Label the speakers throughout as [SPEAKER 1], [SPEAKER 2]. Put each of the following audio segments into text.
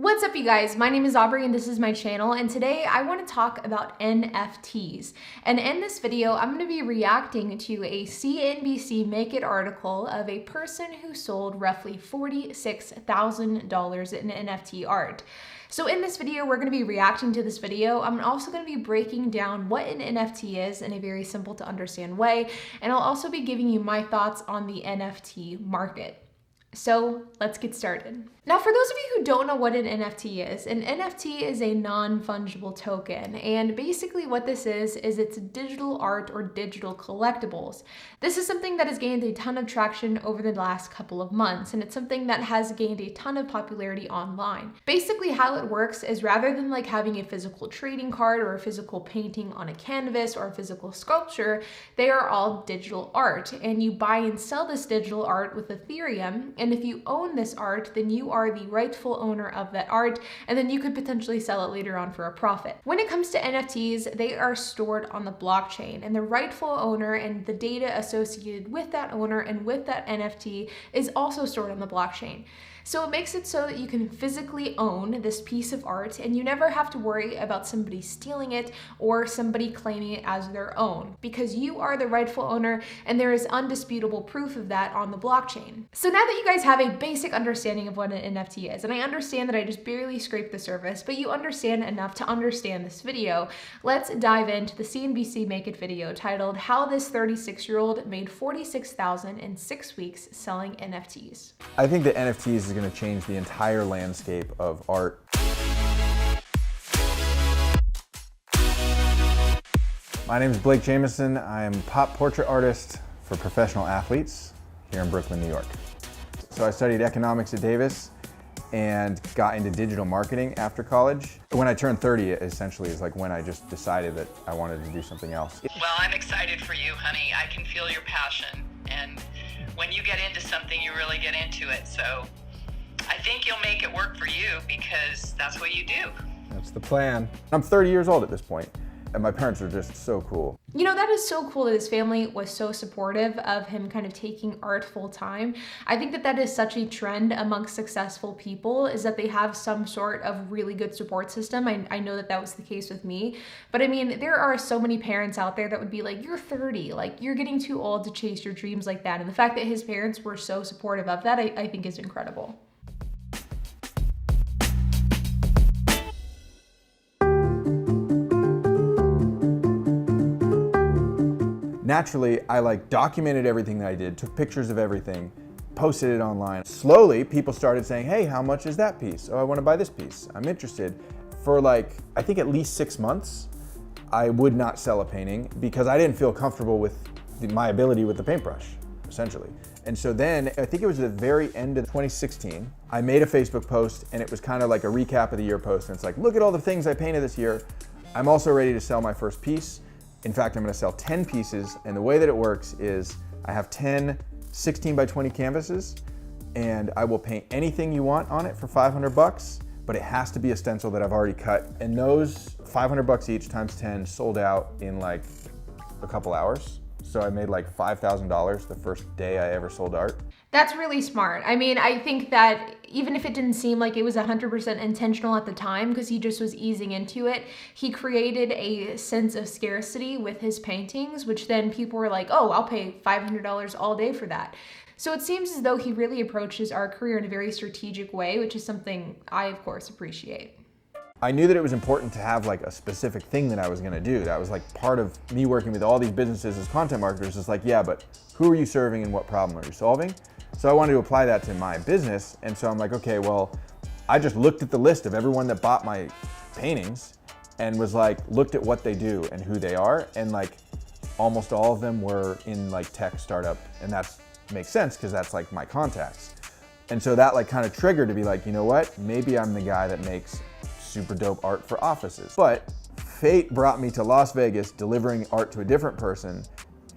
[SPEAKER 1] What's up, you guys? My name is Aubrey and this is my channel, and today I want to talk about NFTs. And in this video, I'm going to be reacting to a CNBC Make It article of a person who sold roughly $46,000 in NFT art. So in this video, we're going to be reacting to this video. I'm also going to be breaking down what an NFT is in a very simple to understand way, and I'll also be giving you my thoughts on the NFT market. So let's get started. Now, for those of you who don't know what an NFT is a non-fungible token. And basically what this is it's digital art or digital collectibles. This is something that has gained a ton of traction over the last couple of months, and it's something that has gained a ton of popularity online. Basically how it works is rather than like having a physical trading card or a physical painting on a canvas or a physical sculpture, they are all digital art, and you buy and sell this digital art with Ethereum. And if you own this art, then you are the rightful owner of that art, and then you could potentially sell it later on for a profit. When it comes to NFTs, they are stored on the blockchain, and the rightful owner and the data associated with that owner and with that NFT is also stored on the blockchain. So it makes it so that you can physically own this piece of art, and you never have to worry about somebody stealing it or somebody claiming it as their own, because you are the rightful owner and there is undisputable proof of that on the blockchain. So now that you guys have a basic understanding of what an NFT is, and I understand that I just barely scraped the surface, but you understand enough to understand this video, let's dive into the CNBC Make It video titled "How This 36-Year-Old Made $46,000 in 6 Weeks Selling NFTs."
[SPEAKER 2] I think that NFTs is going to change the entire landscape of art. My name is Blake Jameson. I am a pop portrait artist for professional athletes here in Brooklyn, New York. So I studied economics at Davis and got into digital marketing after college. When I turned 30, essentially, is like when I just decided that I wanted to do something else.
[SPEAKER 3] Well, I'm excited for you, honey. I can feel your passion, and when you get into something, you really get into it. So I think you'll make it work for you because that's what you do.
[SPEAKER 2] That's the plan. I'm 30 years old at this point, and my parents are just so cool.
[SPEAKER 1] You know, that is so cool that his family was so supportive of him kind of taking art full time. I think that that is such a trend amongst successful people, is that they have some sort of really good support system. I know that that was the case with me, but I mean, there are so many parents out there that would be like, you're 30, like you're getting too old to chase your dreams like that. And the fact that his parents were so supportive of that, I think is incredible.
[SPEAKER 2] Naturally, I documented everything that I did, took pictures of everything, posted it online. Slowly, people started saying, hey, how much is that piece? Oh, I want to buy this piece. I'm interested. For I think at least 6 months, I would not sell a painting because I didn't feel comfortable with my ability with the paintbrush, essentially. And so then, I think it was at the very end of 2016, I made a Facebook post, and it was kind of like a recap of the year post. And it's like, look at all the things I painted this year. I'm also ready to sell my first piece. In fact, I'm going to sell 10 pieces, and the way that it works is I have 10 16 by 20 canvases, and I will paint anything you want on it for 500 bucks, but it has to be a stencil that I've already cut. And those 500 bucks each times 10 sold out in a couple hours. So I made $5,000 the first day I ever sold art.
[SPEAKER 1] That's really smart. I mean, I think that even if it didn't seem like it was 100% intentional at the time, because he just was easing into it, he created a sense of scarcity with his paintings, which then people were like, oh, I'll pay $500 all day for that. So it seems as though he really approached his art career in a very strategic way, which is something I, of course, appreciate.
[SPEAKER 2] I knew that it was important to have a specific thing that I was gonna do. That was part of me working with all these businesses as content marketers. It's yeah, but who are you serving and what problem are you solving? So I wanted to apply that to my business. And so I'm like, okay, well, I just looked at the list of everyone that bought my paintings and was looked at what they do and who they are. And almost all of them were in tech startup. And that makes sense because that's my contacts. And so that kind of triggered to be you know what, maybe I'm the guy that makes super dope art for offices. But fate brought me to Las Vegas delivering art to a different person.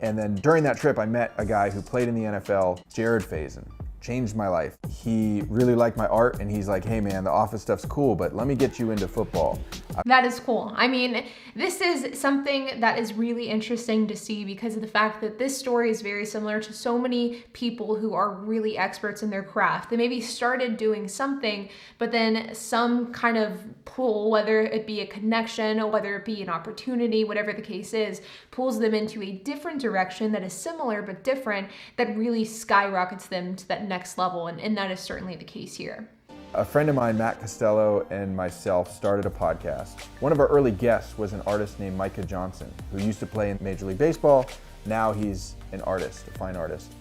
[SPEAKER 2] And then during that trip, I met a guy who played in the NFL, Jared Faison. changed my life. He really liked my art and he's like, hey man, the office stuff's cool, but let me get you into football.
[SPEAKER 1] That is cool. I mean, this is something that is really interesting to see because of the fact that this story is very similar to so many people who are really experts in their craft. They maybe started doing something, but then some kind of pull, whether it be a connection or whether it be an opportunity, whatever the case is, pulls them into a different direction that is similar but different, that really skyrockets them to that next level. And that is certainly the case here.
[SPEAKER 2] A friend of mine, Matt Costello, and myself started a podcast. One of our early guests was an artist named Micah Johnson, who used to play in Major League Baseball. Now he's an artist, a fine artist.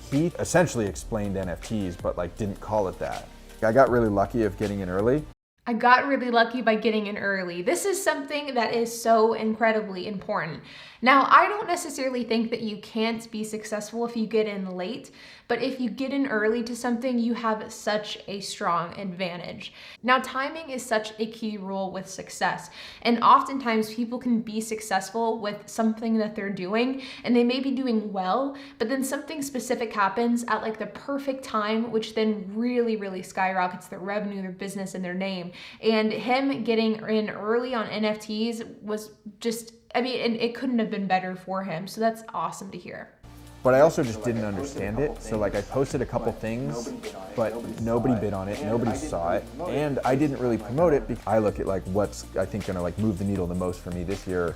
[SPEAKER 2] He essentially explained NFTs, but like didn't call it that. I got really lucky of getting in early.
[SPEAKER 1] I got really lucky by getting in early. This is something that is so incredibly important. Now, I don't necessarily think that you can't be successful if you get in late, but if you get in early to something, you have such a strong advantage. Now, timing is such a key role with success, and oftentimes people can be successful with something that they're doing, and they may be doing well, but then something specific happens at like the perfect time, which then really skyrockets their revenue, their business, and their name. And him getting in early on NFTs was just, I mean, and it couldn't have been better for him. So that's awesome to hear.
[SPEAKER 2] But I also just didn't understand it. So like I posted a couple things, but nobody bid on it, nobody saw it. And I didn't really promote it because I look at like what's I think gonna like move the needle the most for me this year,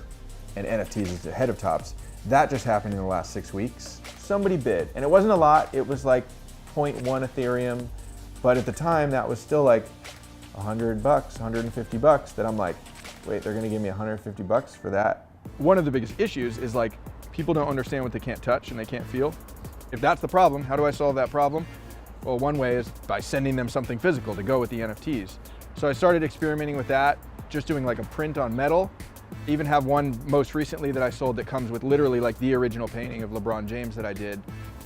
[SPEAKER 2] and NFTs is ahead of tops. That just happened in the last 6 weeks. Somebody bid, and it wasn't a lot. It was like 0.1 Ethereum. But at the time that was still like $100, $150 that I'm like, wait, they're gonna give me $150 for that?
[SPEAKER 4] One of the biggest issues is like people don't understand what they can't touch and they can't feel. If that's the problem, how do I solve that problem? Well, one way is by sending them something physical to go with the NFTs. So I started experimenting with that, just doing like a print on metal. Even have one most recently that I sold that comes with literally like the original painting of LeBron James that I did,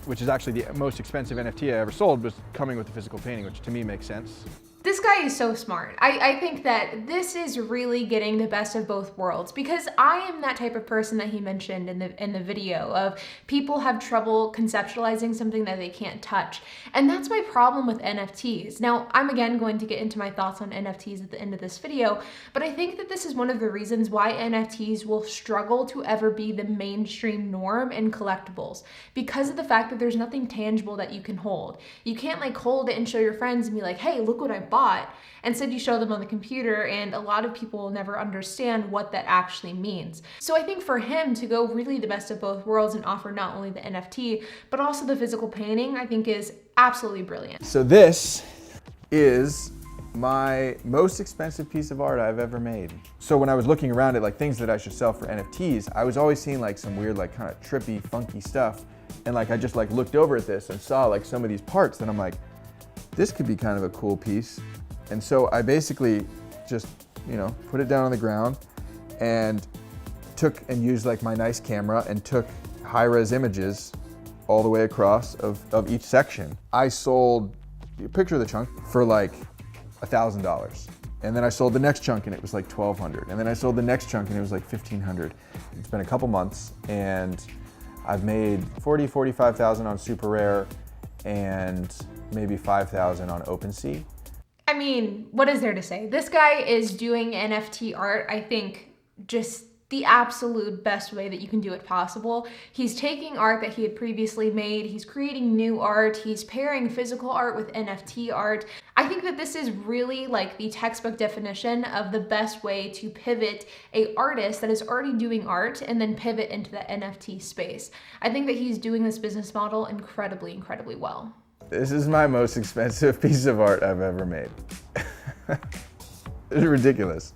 [SPEAKER 4] which is actually the most expensive NFT I ever sold, was coming with the physical painting, which to me makes sense.
[SPEAKER 1] This guy is so smart. I think that this is really getting the best of both worlds, because I am that type of person that he mentioned in the video of people have trouble conceptualizing something that they can't touch. And that's my problem with NFTs. Now, I'm again going to get into my thoughts on NFTs at the end of this video, but I think that this is one of the reasons why NFTs will struggle to ever be the mainstream norm in collectibles, because of the fact that there's nothing tangible that you can hold. You can't like hold it and show your friends and be like, hey, look what I bought. Instead, you show them on the computer, and a lot of people will never understand what that actually means. So I think for him to go really the best of both worlds and offer not only the NFT, but also the physical painting, I think is absolutely brilliant.
[SPEAKER 2] So this is my most expensive piece of art I've ever made. So when I was looking around at like things that I should sell for NFTs, I was always seeing like some weird, like kind of trippy, funky stuff. And like I just like looked over at this and saw like some of these parts, and I'm like, this could be kind of a cool piece. And so I basically just, you know, put it down on the ground and took and used like my nice camera and took high-res images all the way across of each section. I sold a picture of the chunk for like $1,000. And then I sold the next chunk and it was like $1,200. And then I sold the next chunk and it was like $1,500. It's been a couple months and I've made $45,000 on Super Rare and maybe $5,000 on OpenSea.
[SPEAKER 1] I mean, what is there to say? This guy is doing NFT art, I think, just the absolute best way that you can do it possible. He's taking art that he had previously made, he's creating new art, he's pairing physical art with NFT art. I think that this is really like the textbook definition of the best way to pivot an artist that is already doing art and then pivot into the NFT space. I think that he's doing this business model incredibly well.
[SPEAKER 2] This is my most expensive piece of art I've ever made. It's ridiculous,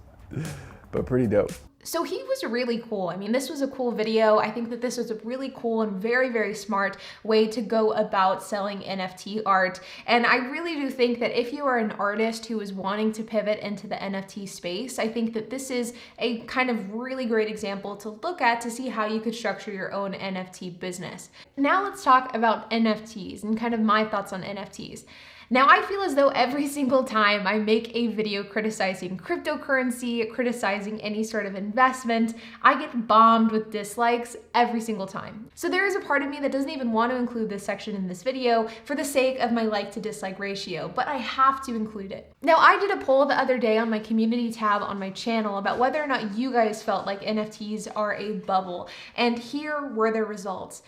[SPEAKER 2] but pretty dope.
[SPEAKER 1] So he was really cool. I mean, this was a cool video. I think that this was a really cool and very smart way to go about selling NFT art. And I really do think that if you are an artist who is wanting to pivot into the NFT space, I think that this is a kind of really great example to look at to see how you could structure your own NFT business. Now let's talk about NFTs and kind of my thoughts on NFTs. Now, I feel as though every single time I make a video criticizing cryptocurrency, criticizing any sort of investment, I get bombed with dislikes every single time. So there is a part of me that doesn't even want to include this section in this video for the sake of my like to dislike ratio, but I have to include it. Now, I did a poll the other day on my community tab on my channel about whether or not you guys felt like NFTs are a bubble, and here were the results.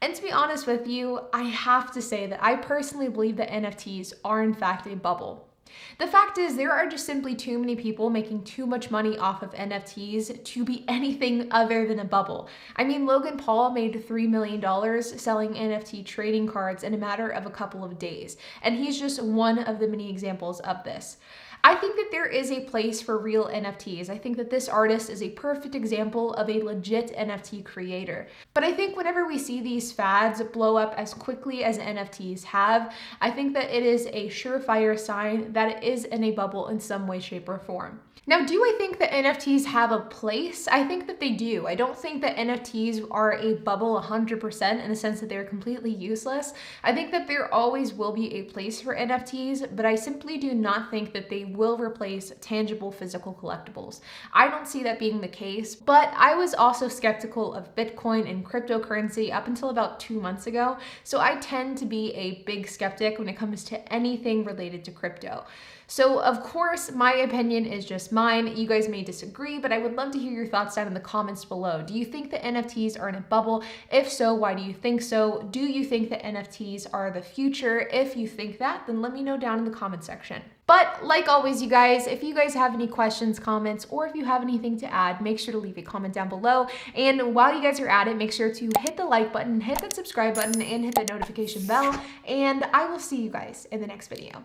[SPEAKER 1] And to be honest with you, I have to say that I personally believe that NFTs are in fact a bubble. The fact is, there are just simply too many people making too much money off of NFTs to be anything other than a bubble. I mean, Logan Paul made $3 million selling NFT trading cards in a matter of a couple of days, and he's just one of the many examples of this. I think that there is a place for real NFTs. I think that this artist is a perfect example of a legit NFT creator. But I think whenever we see these fads blow up as quickly as NFTs have, I think that it is a surefire sign that it is in a bubble in some way, shape, or form. Now, do I think that NFTs have a place? I think that they do. I don't think that NFTs are a bubble 100% in the sense that they're completely useless. I think that there always will be a place for NFTs, but I simply do not think that they will replace tangible physical collectibles. I don't see that being the case, but I was also skeptical of Bitcoin and cryptocurrency up until about 2 months ago, so I tend to be a big skeptic when it comes to anything related to crypto. So of course, my opinion is just mine. You guys may disagree, but I would love to hear your thoughts down in the comments below. Do you think that NFTs are in a bubble? If so, why do you think so? Do you think that NFTs are the future? If you think that, then let me know down in the comment section. But like always, you guys, if you guys have any questions, comments, or if you have anything to add, make sure to leave a comment down below. And while you guys are at it, make sure to hit the like button, hit that subscribe button, and hit that notification bell. And I will see you guys in the next video.